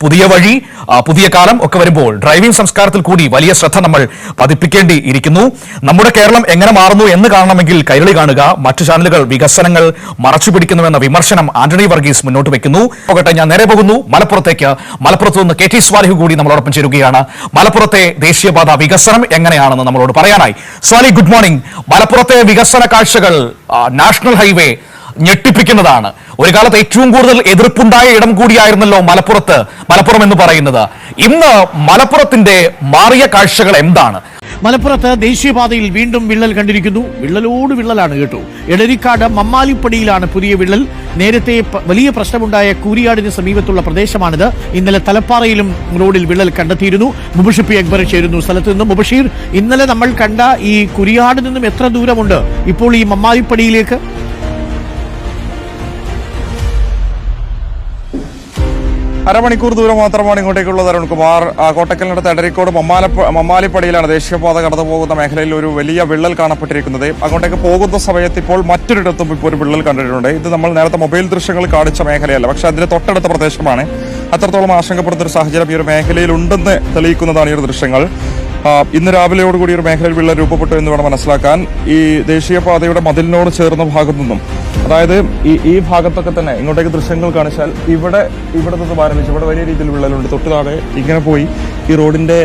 പുതിയ വഴി പുതിയ കാലം ഒക്കെ വരുമ്പോൾ ഡ്രൈവിംഗ് സംസ്കാരത്തിൽ കൂടി വലിയ ശ്രദ്ധ നമ്മൾ പതിപ്പിക്കേണ്ടിയിരിക്കുന്നു. നമ്മുടെ കേരളം എങ്ങനെ മാറുന്നു എന്ന് കാണണമെങ്കിൽ കൈരളി കാണുക. മറ്റു ചാനലുകൾ വികസനങ്ങൾ മറച്ചുപിടിക്കുന്നുവെന്ന വിമർശനം ആന്റണി വർഗീസ് മുന്നോട്ട് വെക്കുന്നു. പോകട്ടെ, ഞാൻ നേരെ പോകുന്നു മലപ്പുറത്തേക്ക്. മലപ്പുറത്ത് നിന്ന് KT സ്വാലിഹ് കൂടി നമ്മളോടൊപ്പം ചേരുകയാണ്. മലപ്പുറത്തെ ദേശീയപാത വികസനം എങ്ങനെയാണെന്ന് നമ്മളോട് പറയാനായി. സ്വാലി, ഗുഡ് മോർണിംഗ്. മലപ്പുറത്തെ വികസന കാഴ്ചകൾ നാഷണൽ ഹൈവേ ഞെട്ടിപ്പിക്കുന്നതാണ്. ഒരു കാലത്ത് ഏറ്റവും കൂടുതൽ എതിർപ്പുണ്ടായ ഇടം കൂടിയായിരുന്നല്ലോ മലപ്പുറം എന്ന് പറയുന്നത്. ഇന്ന് മലപ്പുറത്തിന്റെ മാറിയ കാഴ്ചകൾ എന്താണ്? മലപ്പുറത്ത് ദേശീയപാതയിൽ വീണ്ടും വിള്ളൽ കണ്ടിരിക്കുന്നു. വിള്ളലോട് വിള്ളലാണ് കേട്ടോ. എടരിക്കാട് മമ്മാലിപ്പടിയിലാണ് പുതിയ വിള്ളൽ. നേരത്തെ വലിയ പ്രശ്നമുണ്ടായ കൂരിയാടിന് സമീപത്തുള്ള പ്രദേശമാണിത്. ഇന്നലെ തലപ്പാറയിലും റോഡിൽ വിള്ളൽ കണ്ടെത്തിയിരുന്നു. മുബഷീർ പി അക്ബർ ചേരുന്നു സ്ഥലത്ത് നിന്ന്. മുബഷീർ, ഇന്നലെ നമ്മൾ കണ്ട ഈ കുരിയാടിൽ നിന്നും എത്ര ദൂരമുണ്ട് ഇപ്പോൾ ഈ മമ്മാലിപ്പടിയിലേക്ക്? അരമണിക്കൂർ ദൂരം മാത്രമാണ് ഇങ്ങോട്ടേക്കുള്ളത്. അരുൺകുമാർ, കോട്ടക്കലിനടുത്ത് എടരിക്കോട് മമ്മാലിപ്പടിയിലാണ് ദേശീയപാത കടന്നു പോകുന്ന മേഖലയിൽ ഒരു വലിയ വിള്ളൽ കാണപ്പെട്ടിരിക്കുന്നത്. അങ്ങോട്ടേക്ക് പോകുന്ന സമയത്ത് ഇപ്പോൾ മറ്റൊരിടത്തും ഇപ്പോൾ ഒരു വിള്ളൽ കണ്ടിട്ടുണ്ട്. ഇത് നമ്മൾ നേരത്തെ മൊബൈൽ ദൃശ്യങ്ങൾ കാണിച്ച മേഖലയല്ല, പക്ഷെ അതിന്റെ തൊട്ടടുത്ത പ്രദേശമാണ്. അത്രത്തോളം ആശങ്കപ്പെടുന്ന ഒരു സാഹചര്യം ഈ ഒരു മേഖലയിൽ ഉണ്ടെന്ന് തെളിയിക്കുന്നതാണ് ഈ ഒരു ദൃശ്യങ്ങൾ. ഇന്ന് രാവിലെയോടുകൂടി ഒരു മേഖലയിൽ വിള്ളൽ രൂപപ്പെട്ടു എന്ന് വേണം മനസ്സിലാക്കാൻ. ഈ ദേശീയപാതയുടെ മതിലിനോട് ചേർന്ന ഭാഗത്തു നിന്നും, അതായത് ഈ ഭാഗത്തൊക്കെ തന്നെ ഇങ്ങോട്ടേക്ക് ദൃശ്യങ്ങൾ കാണിച്ചാൽ ഇവിടെ നിന്ന് ആരംഭിച്ച് ഇവിടെ വലിയ രീതിയിൽ വിള്ളലുണ്ട്. തൊട്ട് താഴെ ഇങ്ങനെ പോയി ഈ റോഡിന്റെ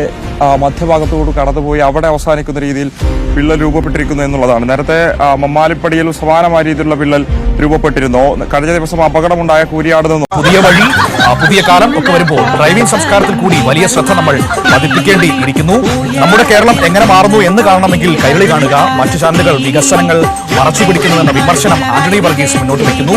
മധ്യഭാഗത്തോട് കടന്നുപോയി അവിടെ അവസാനിക്കുന്ന രീതിയിൽ വിള്ളൽ രൂപപ്പെട്ടിരിക്കുന്നു എന്നുള്ളതാണ്. നേരത്തെ മമ്മാലിപ്പടിയിൽ സമാനമായ രീതിയിലുള്ള വിള്ളൽ രൂപപ്പെട്ടിരുന്നു. കഴിഞ്ഞ ദിവസം അപകടമുണ്ടായ കൂരിയാട് നിന്നും പുതിയ വഴി പുതിയ കാലം ഒക്കെ വരുമ്പോൾ ഡ്രൈവിംഗ് സംസ്കാരത്തിൽ കൂടി വലിയ ശ്രദ്ധ നമ്മൾ പതിപ്പിക്കേണ്ടിയിരിക്കുന്നു. നമ്മുടെ കേരളം എങ്ങനെ മാറുന്നു എന്ന് കാണണമെങ്കിൽ കൈരളി കാണുക. മറ്റു ചാനലുകൾ വികസനങ്ങൾ മറച്ചുപിടിക്കുന്നുവെന്ന വിമർശനം ആന്റണി വർഗീസ് മുന്നോട്ട് വയ്ക്കുന്നു.